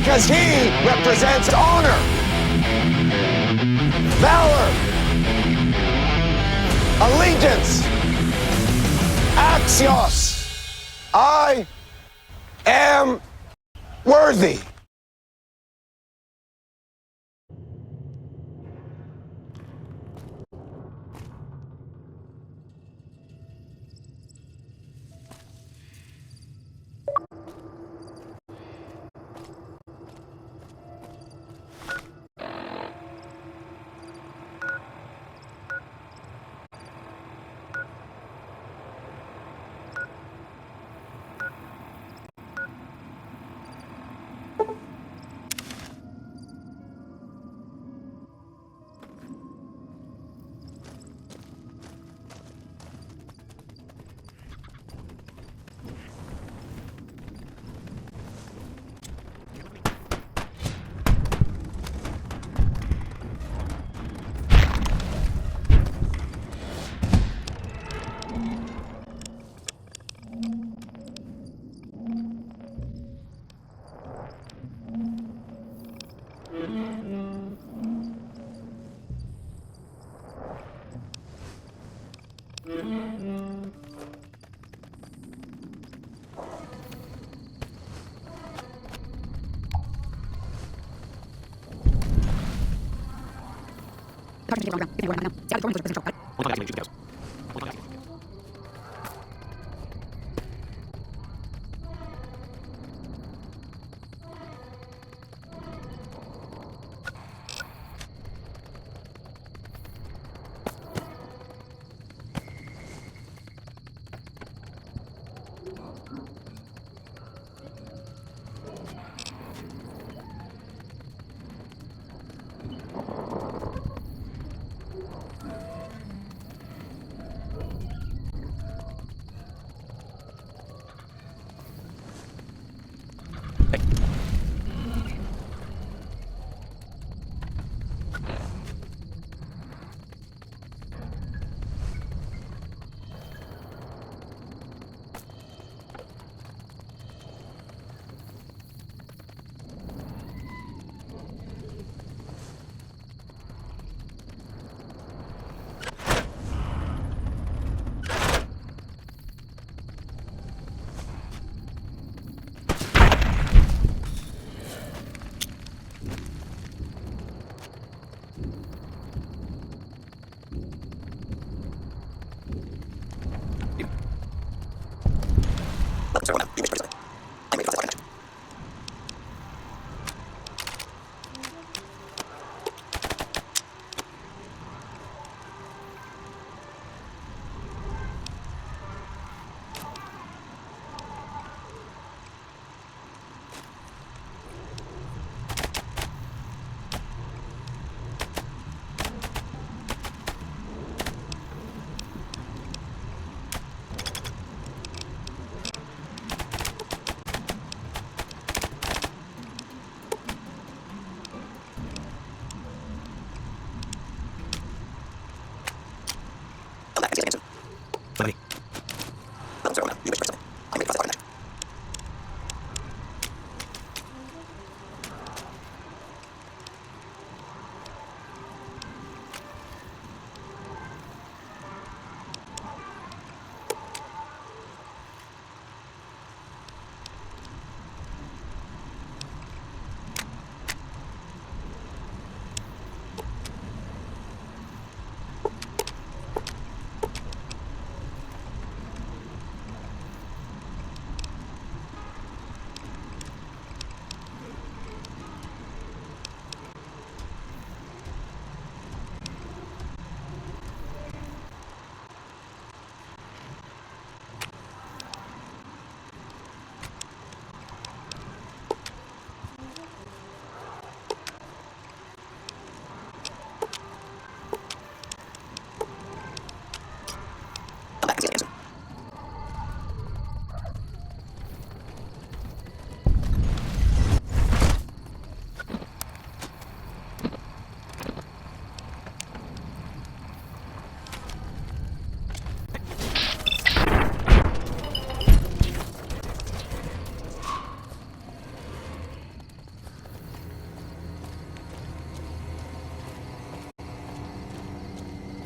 because he represents honor, valor, allegiance, axios. I am worthy.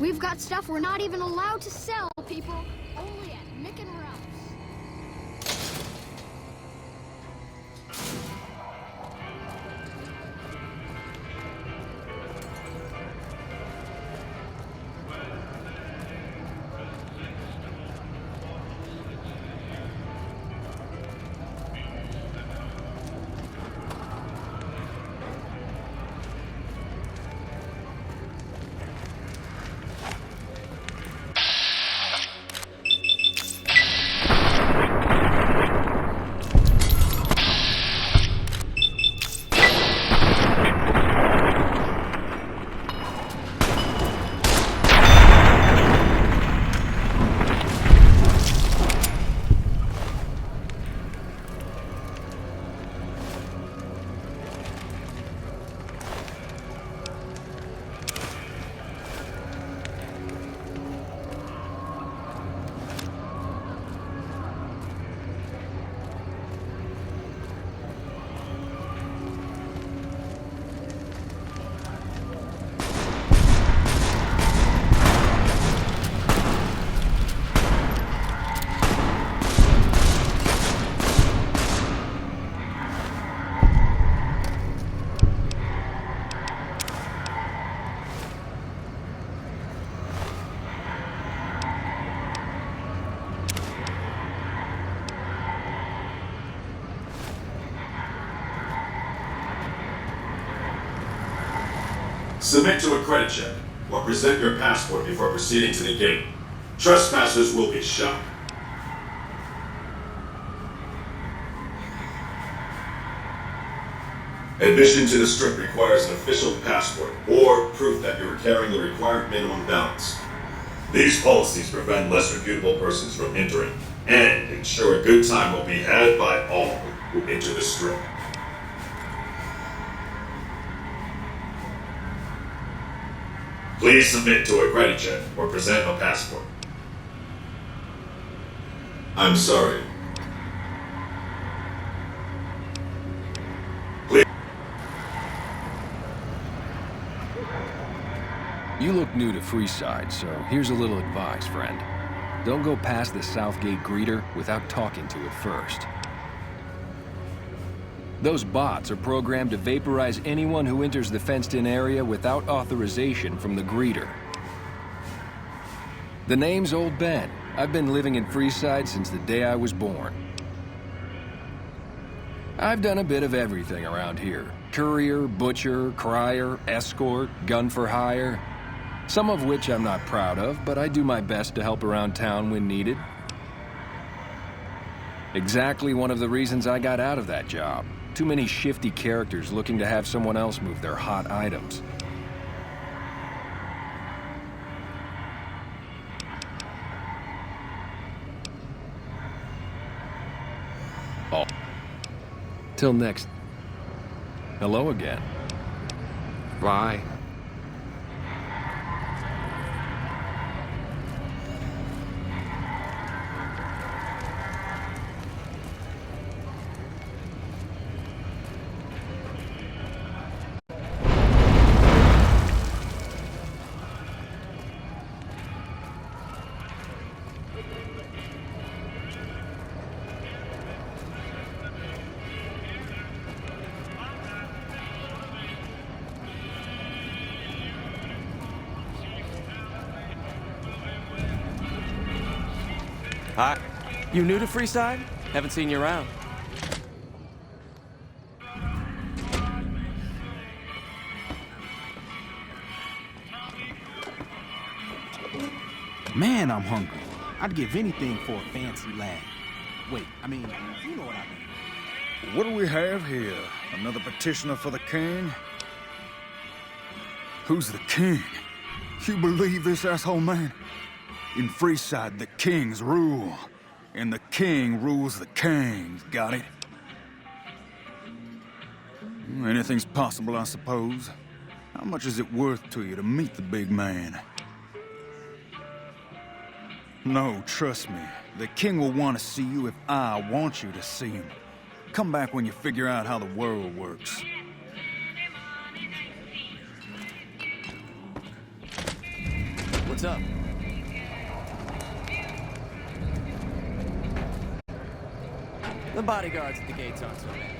We've got stuff we're not even allowed to sell, people. Only at Mick and Ralph's. Submit to a credit check, or present your passport before proceeding to the gate. Trespassers will be shot. Admission to the Strip requires an official passport, or proof that you are carrying the required minimum balance. These policies prevent less reputable persons from entering, and ensure a good time will be had by all who enter the Strip. Please submit to a credit check or present a passport. I'm sorry. Please. You look new to Freeside, so here's a little advice, friend. Don't go past the Southgate greeter without talking to it first. Those bots are programmed to vaporize anyone who enters the fenced-in area without authorization from the greeter. The name's Old Ben. I've been living in Freeside since the day I was born. I've done a bit of everything around here. Courier, butcher, crier, escort, gun for hire. Some of which I'm not proud of, but I do my best to help around town when needed. Exactly one of the reasons I got out of that job. Too many shifty characters looking to have someone else move their hot items. Oh. Till next. Hello again. Bye. Hi. You new to Freeside? Haven't seen you around. Man, I'm hungry. I'd give anything for a fancy lad. Wait, I mean, you know what I mean. What do we have here? Another petitioner for the king? Who's the king? You believe this, asshole man? In Freeside, the kings rule. And the king rules the kings, got it? Anything's possible, I suppose. How much is it worth to you to meet the big man? No, trust me. The king will want to see you if I want you to see him. Come back when you figure out how the world works. What's up? The bodyguards at the gates aren't so bad.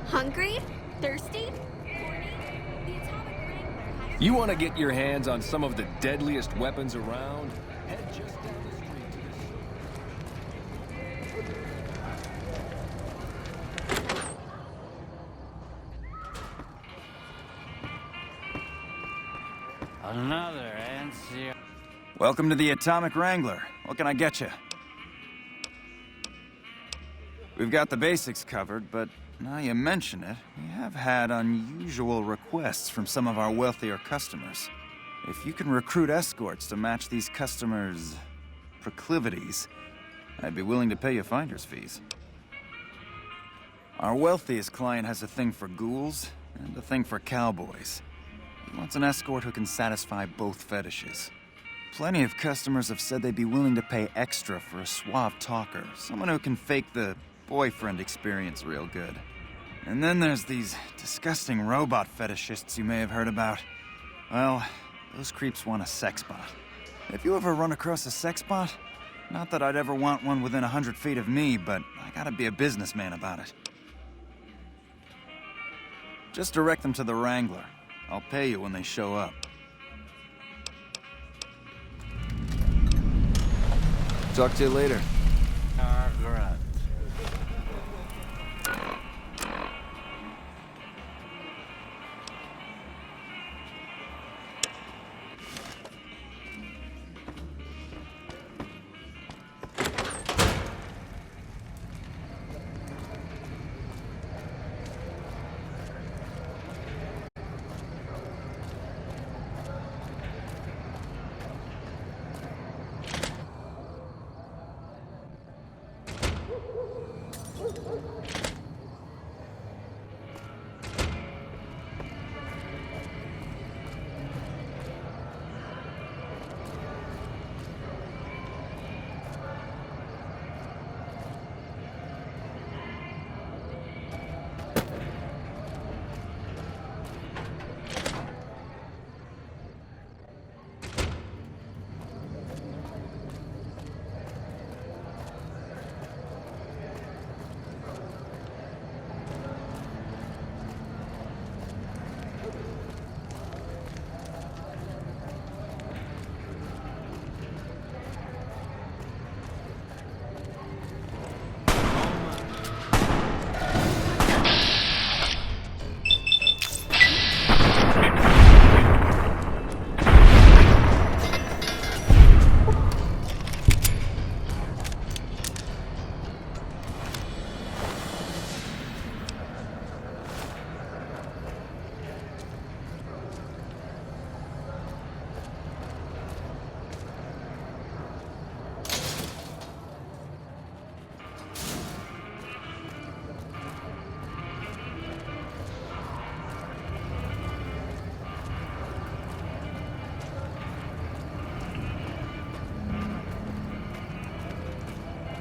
Hungry? Thirsty? Horny? The Atomic Wrangler has... You want to get your hands on some of the deadliest weapons around? Head just down the street to Another NCR. Welcome to the Atomic Wrangler. What can I get you? We've got the basics covered, but now you mention it, we have had unusual requests from some of our wealthier customers. If you can recruit escorts to match these customers' proclivities, I'd be willing to pay you finder's fees. Our wealthiest client has a thing for ghouls and a thing for cowboys. He wants an escort who can satisfy both fetishes. Plenty of customers have said they'd be willing to pay extra for a suave talker, someone who can fake the boyfriend experience real good. And then there's these disgusting robot fetishists you may have heard about. Well, those creeps want a sex bot. If you ever run across a sex bot, not that I'd ever want one within 100 feet of me, but I gotta be a businessman about it. Just direct them to the Wrangler. I'll pay you when they show up. Talk to you later. Grunt.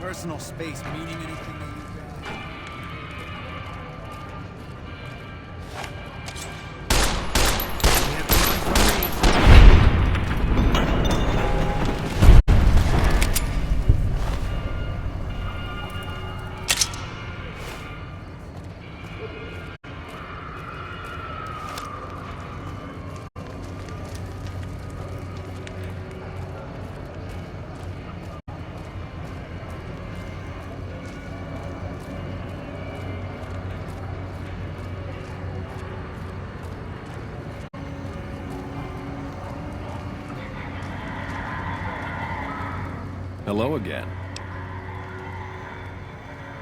Personal space meaning anything to you guys? Hello again.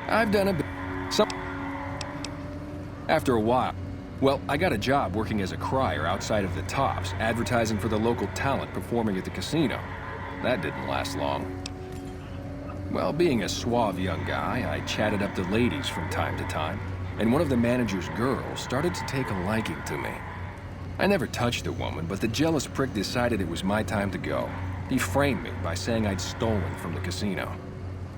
I've done a bit. After a while. Well, I got a job working as a crier outside of the Tops, advertising for the local talent performing at the casino. That didn't last long. Well, being a suave young guy, I chatted up the ladies from time to time, and one of the manager's girls started to take a liking to me. I never touched a woman, but the jealous prick decided it was my time to go. He framed me by saying I'd stolen from the casino.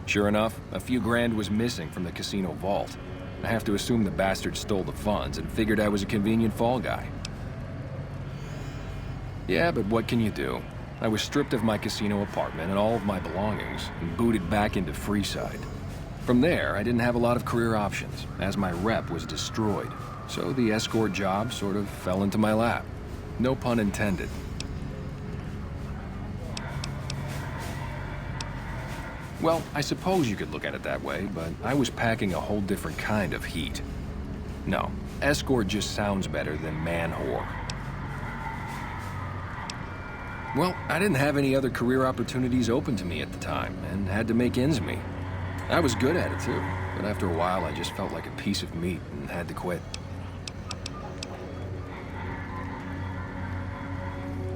Sure enough, a few grand was missing from the casino vault. I have to assume the bastard stole the funds and figured I was a convenient fall guy. Yeah, but what can you do? I was stripped of my casino apartment and all of my belongings and booted back into Freeside. From there, I didn't have a lot of career options, as my rep was destroyed. So the escort job sort of fell into my lap. No pun intended. Well, I suppose you could look at it that way, but I was packing a whole different kind of heat. No, escort just sounds better than man-whore. Well, I didn't have any other career opportunities open to me at the time, and had to make ends meet. I was good at it too, but after a while I just felt like a piece of meat and had to quit.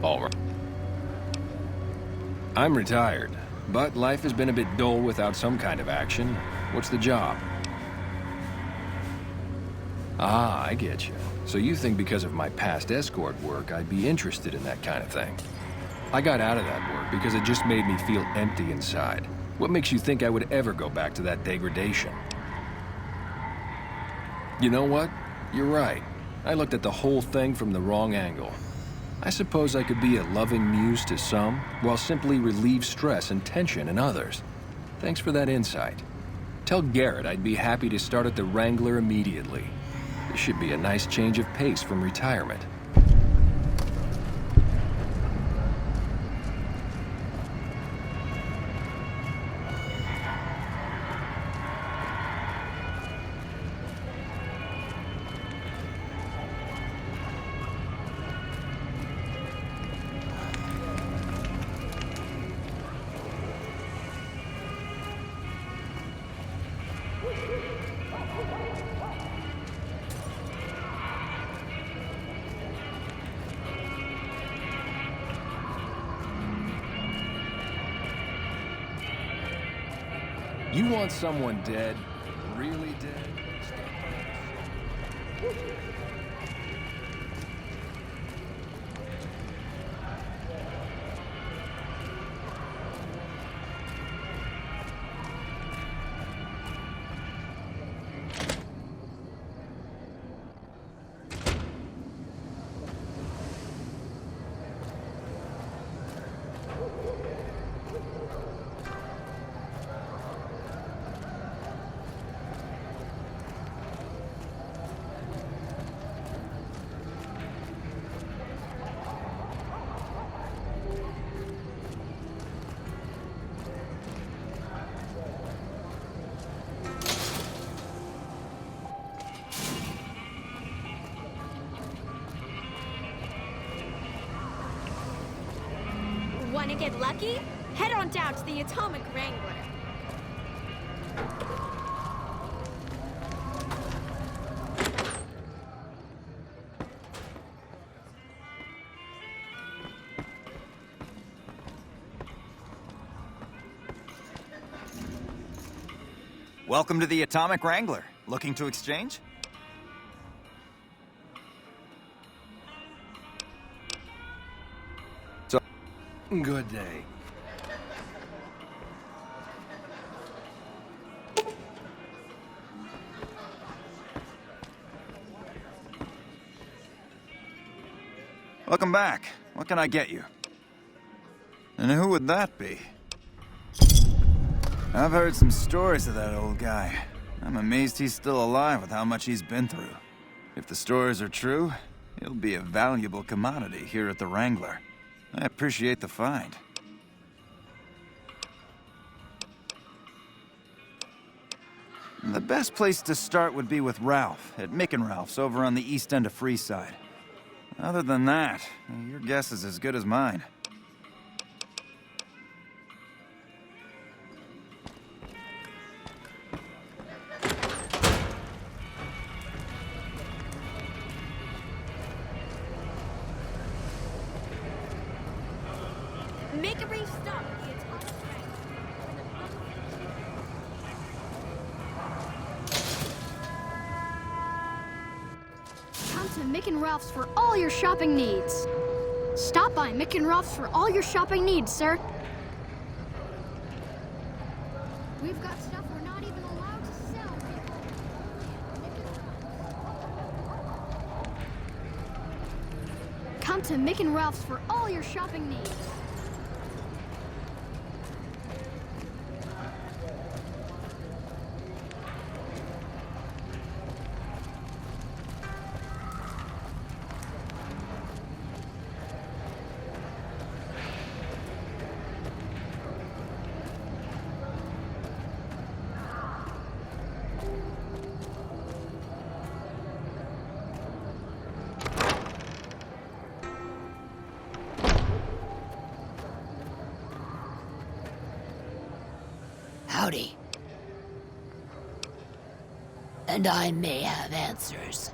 All right. I'm retired, but life has been a bit dull without some kind of action. What's the job? Ah, I get you. So you think because of my past escort work, I'd be interested in that kind of thing. I got out of that work because it just made me feel empty inside. What makes you think I would ever go back to that degradation? You know what? You're right. I looked at the whole thing from the wrong angle. I suppose I could be a loving muse to some, while simply relieve stress and tension in others. Thanks for that insight. Tell Garrett I'd be happy to start at the Wrangler immediately. This should be a nice change of pace from retirement. You want someone dead? Really dead? Want to get lucky? Head on down to the Atomic Wrangler. Welcome to the Atomic Wrangler. Looking to exchange? Good day. Welcome back. What can I get you? And who would that be? I've heard some stories of that old guy. I'm amazed he's still alive with how much he's been through. If the stories are true, he'll be a valuable commodity here at the Wrangler. I appreciate the find. The best place to start would be with Ralph, at Mick and Ralph's over on the east end of Freeside. Other than that, your guess is as good as mine. Make a brief stop at the Atomic Wrangler. Come to Mick and Ralph's for all your shopping needs. Stop by Mick and Ralph's for all your shopping needs, sir. We've got stuff we're not even allowed to sell, people. Come to Mick and Ralph's for all all your shopping needs. Howdy. And I may have answers.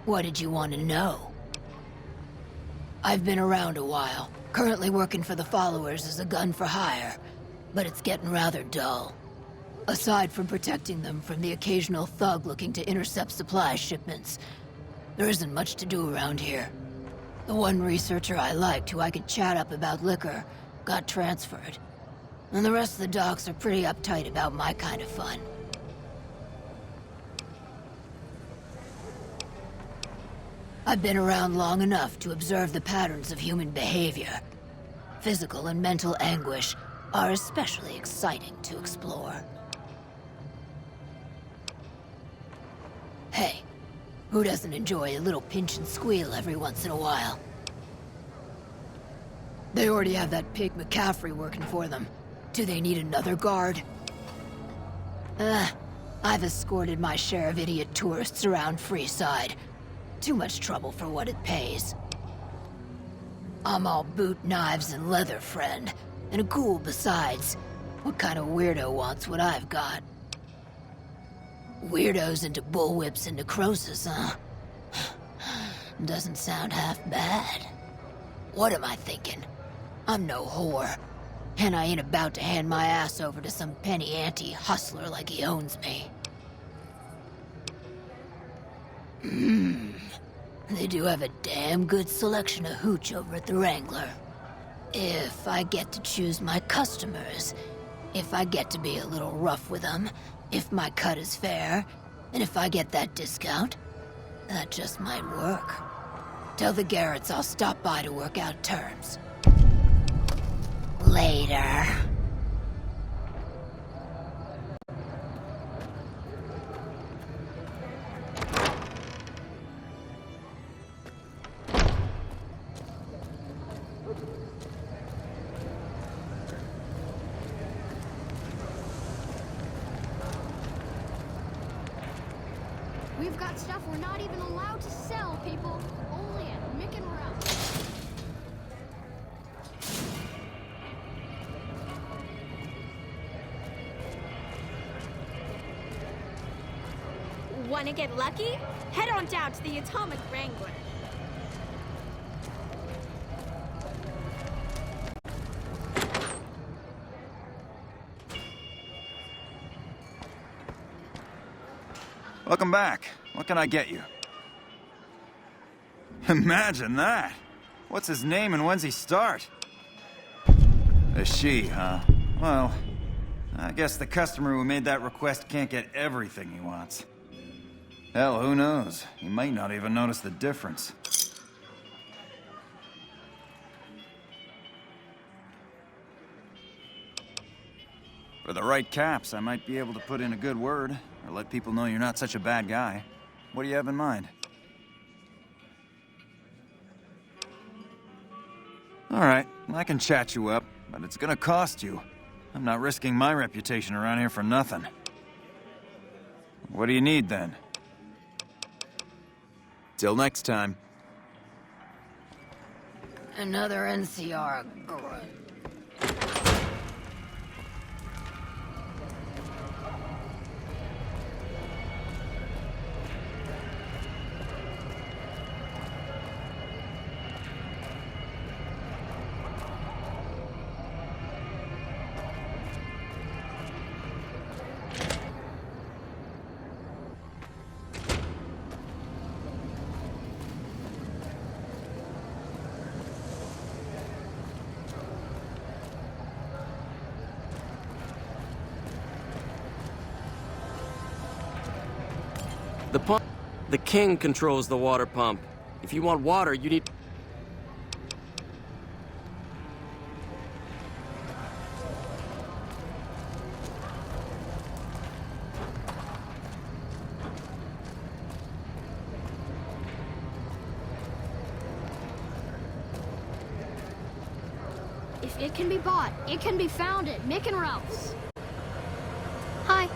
What did you want to know? I've been around a while, currently working for the Followers as a gun for hire, but it's getting rather dull. Aside from protecting them from the occasional thug looking to intercept supply shipments, there isn't much to do around here. The one researcher I liked, who I could chat up about liquor, got transferred. And the rest of the docs are pretty uptight about my kind of fun. I've been around long enough to observe the patterns of human behavior. Physical and mental anguish are especially exciting to explore. Hey. Who doesn't enjoy a little pinch and squeal every once in a while? They already have that pig McCaffrey working for them. Do they need another guard? I've escorted my share of idiot tourists around Freeside. Too much trouble for what it pays. I'm all boot, knives, and leather, friend. And a ghoul besides. What kind of weirdo wants what I've got? Weirdos into bullwhips and necrosis, huh? Doesn't sound half bad. What am I thinking? I'm no whore. And I ain't about to hand my ass over to some penny ante hustler like he owns me. They do have a damn good selection of hooch over at the Wrangler. If I get to choose my customers, if I get to be a little rough with them, if my cut is fair, and if I get that discount, that just might work. Tell the Garretts I'll stop by to work out terms. Later. We've got stuff we're not even allowed to sell, people. Only at Mick and Ralph. Wanna get lucky? Head on down to the Atomic Wrangler. Welcome back. What can I get you? Imagine that! What's his name and when's he start? A she, huh? Well, I guess the customer who made that request can't get everything he wants. Hell, who knows? He might not even notice the difference. For the right caps, I might be able to put in a good word, or let people know you're not such a bad guy. What do you have in mind? Alright, I can chat you up, but it's gonna cost you. I'm not risking my reputation around here for nothing. What do you need, then? Till next time. Another NCR grunt. The pump... The king controls the water pump. If you want water, you need... If it can be bought, it can be found at Mick and Ralph's. Hi.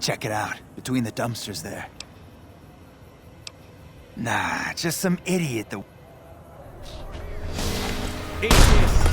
Check it out, between the dumpsters there. Nah, just some idiot that... Eat this!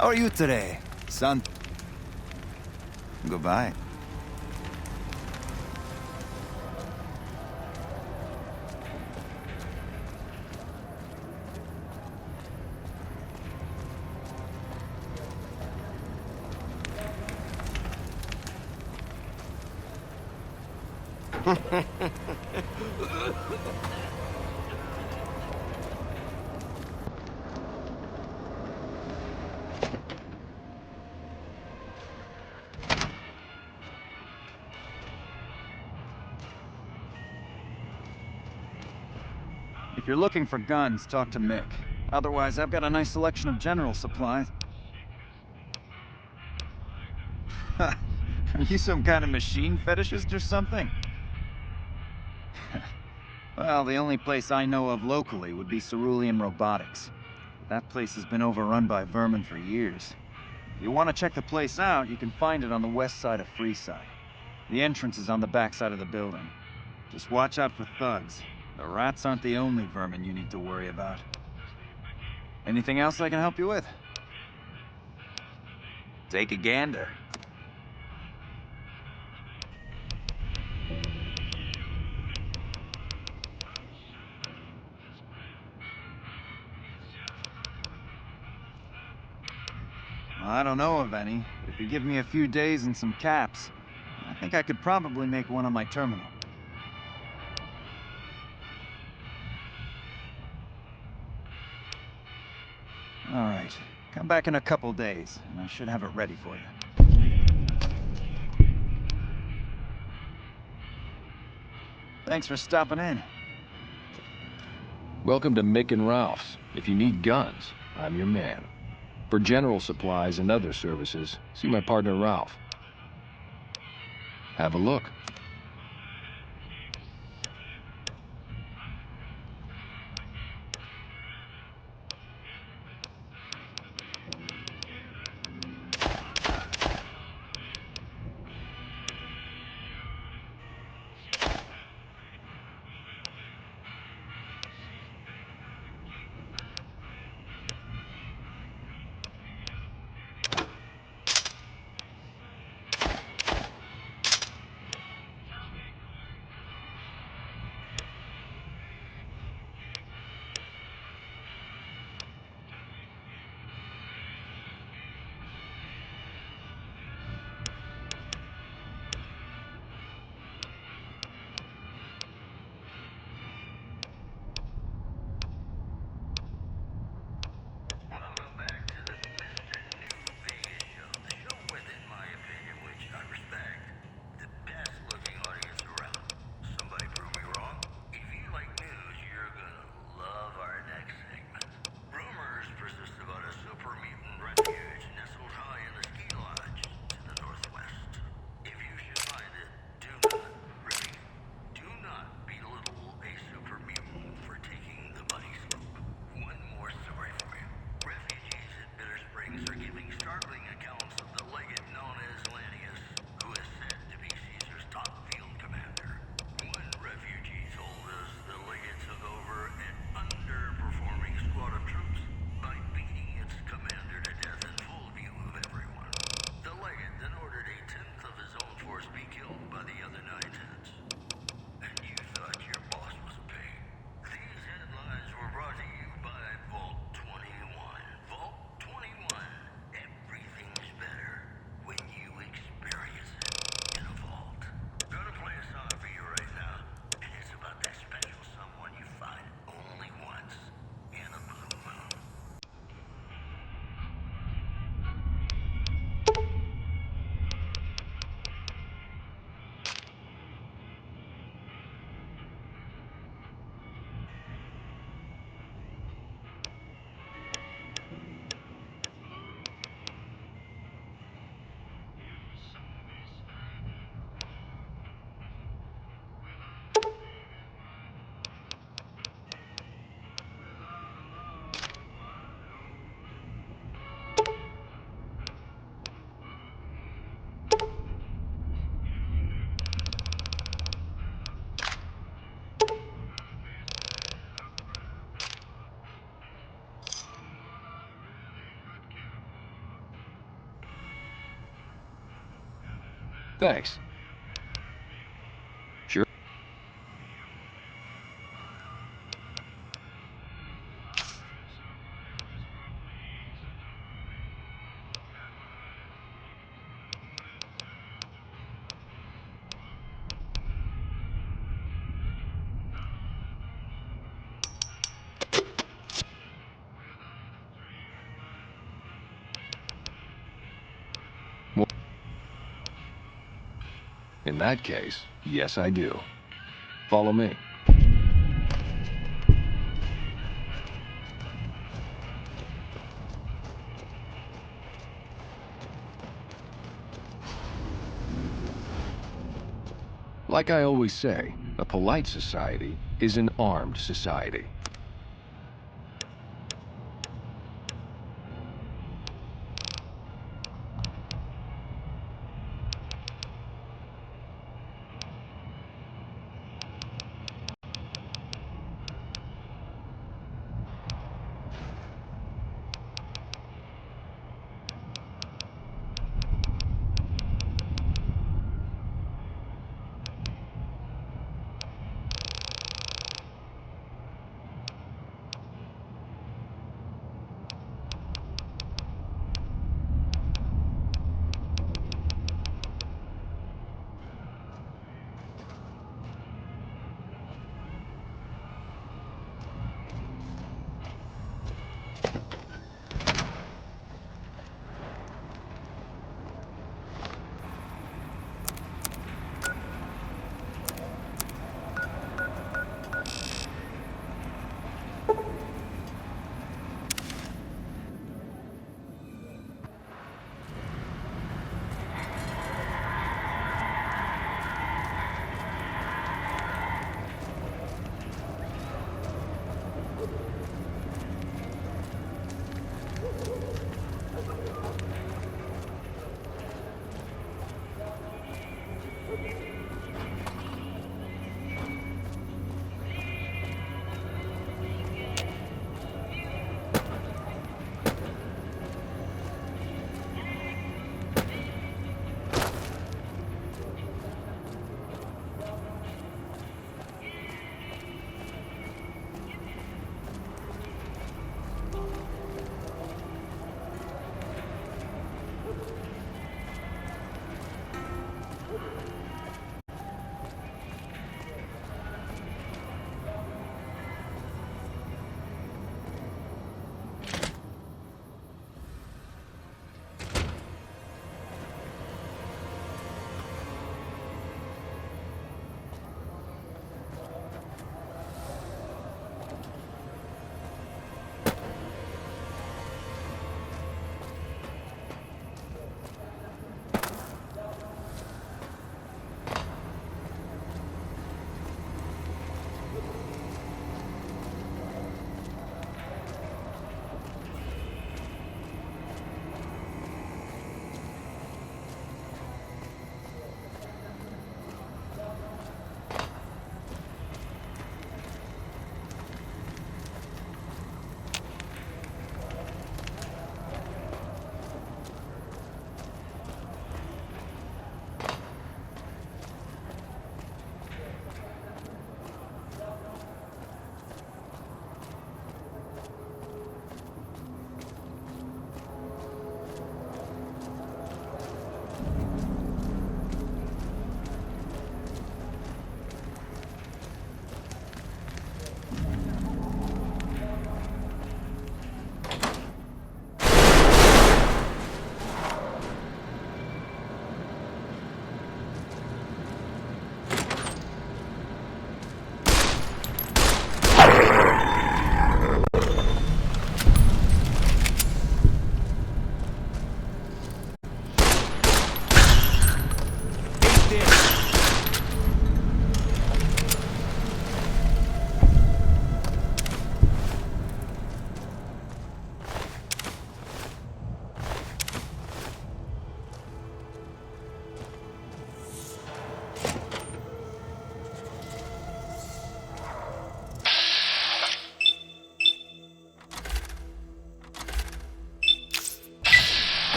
How are you today, son? Goodbye. If you're looking for guns, talk to Mick. Otherwise, I've got a nice selection of general supplies. Are you some kind of machine fetishist or something? Well, the only place I know of locally would be Cerulean Robotics. That place has been overrun by vermin for years. If you want to check the place out, you can find it on the west side of Freeside. The entrance is on the back side of the building. Just watch out for thugs. The rats aren't the only vermin you need to worry about. Anything else I can help you with? Take a gander. Well, I don't know of any, but if you give me a few days and some caps, I think I could probably make one on my terminal. All right, come back in a couple days, and I should have it ready for you. Thanks for stopping in. Welcome to Mick and Ralph's. If you need guns, I'm your man. For general supplies and other services, see my partner Ralph. Have a look. startling accounts of the legate known as Lanius, who is said to be Caesar's top field commander. One refugee told us the legate took over an underperforming squad of troops by beating its commander to death in full view of everyone. The legate then ordered a tenth of his own force be killed by the other 9/10. And you thought your boss was a pig. These headlines were brought to you by Vault 21. Vault 21. Everything's better when you experience it in a vault. Gonna play a song for you right now. And it's about that special someone you find only once in a blue moon. Thanks. Sure. In that case, yes, I do. Follow me. Like I always say, a polite society is an armed society.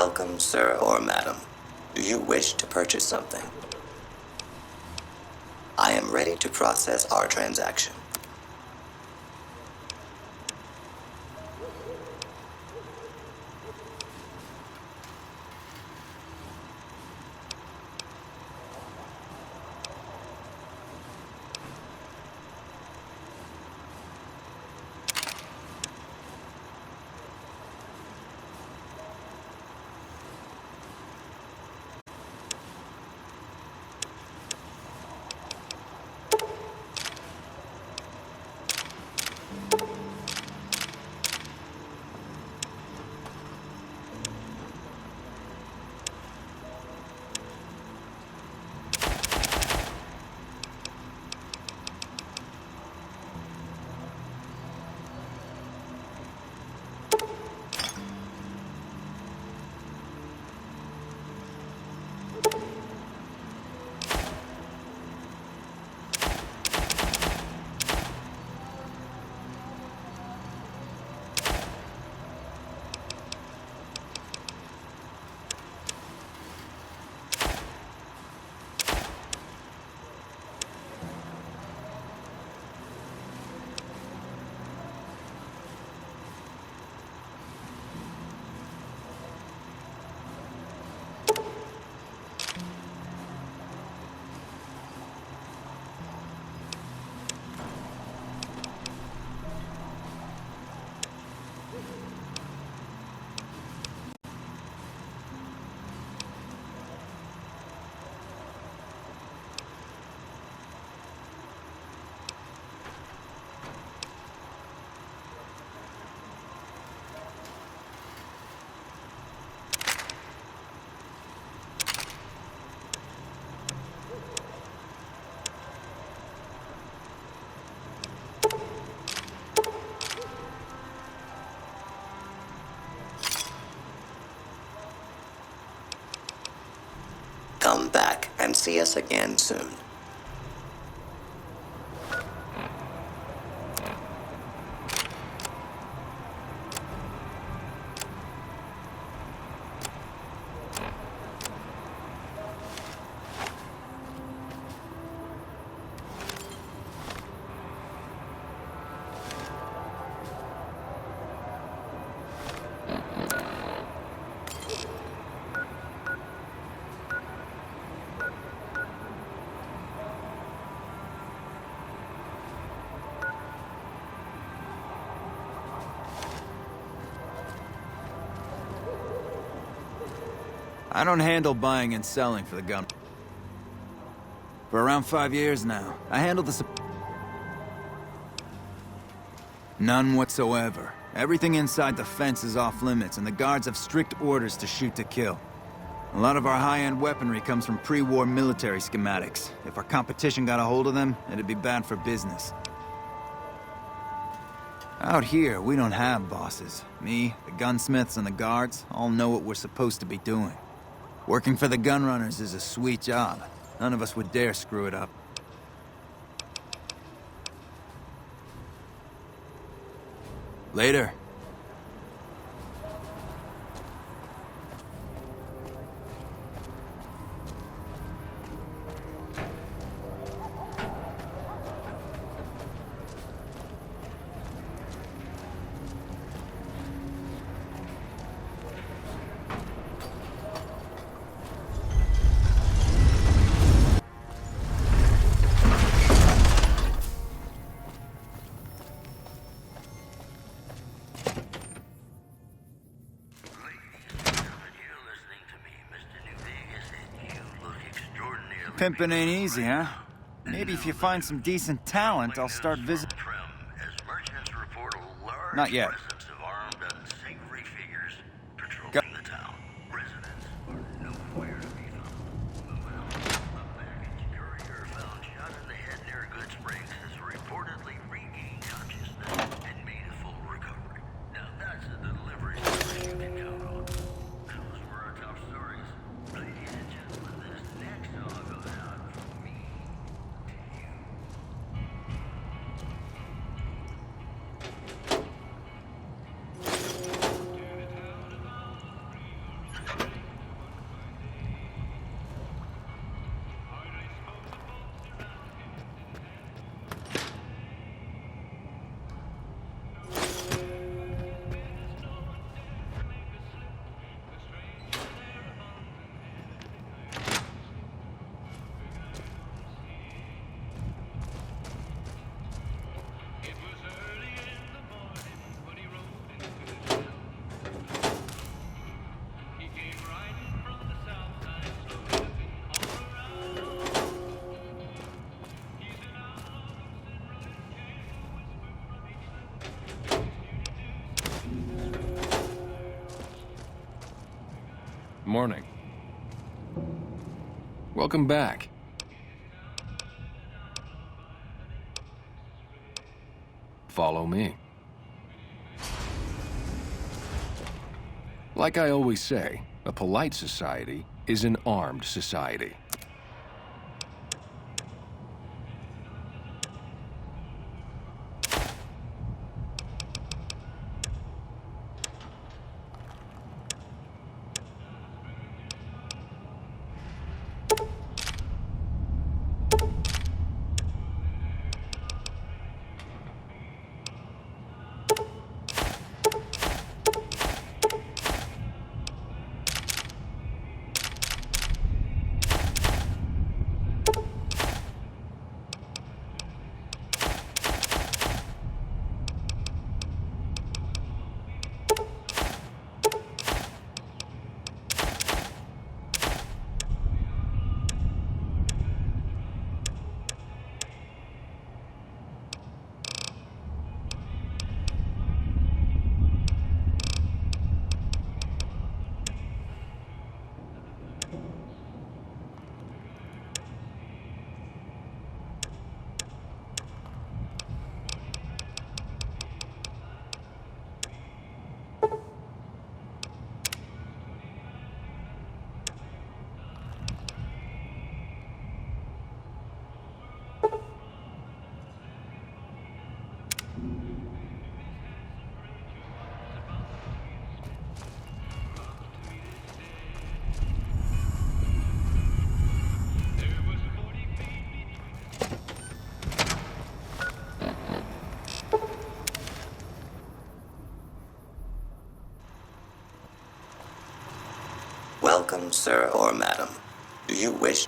Welcome, sir or madam. Do you wish to purchase something? I am ready to process our transaction. Come back and see us again soon. I don't handle buying and selling for the gun. For around 5 years now, I handle the None whatsoever. Everything inside the fence is off limits, and the guards have strict orders to shoot to kill. A lot of our high-end weaponry comes from pre-war military schematics. If our competition got a hold of them, it'd be bad for business. Out here, we don't have bosses. Me, the gunsmiths, and the guards all know what we're supposed to be doing. Working for the gunrunners is a sweet job. None of us would dare screw it up. Later. Pimping ain't easy, huh? Maybe if you find some decent talent, I'll start visiting. Not yet. Go. Morning. Welcome back. Follow me. Like I always say, a polite society is an armed society. Welcome, sir or madam. Do you wish...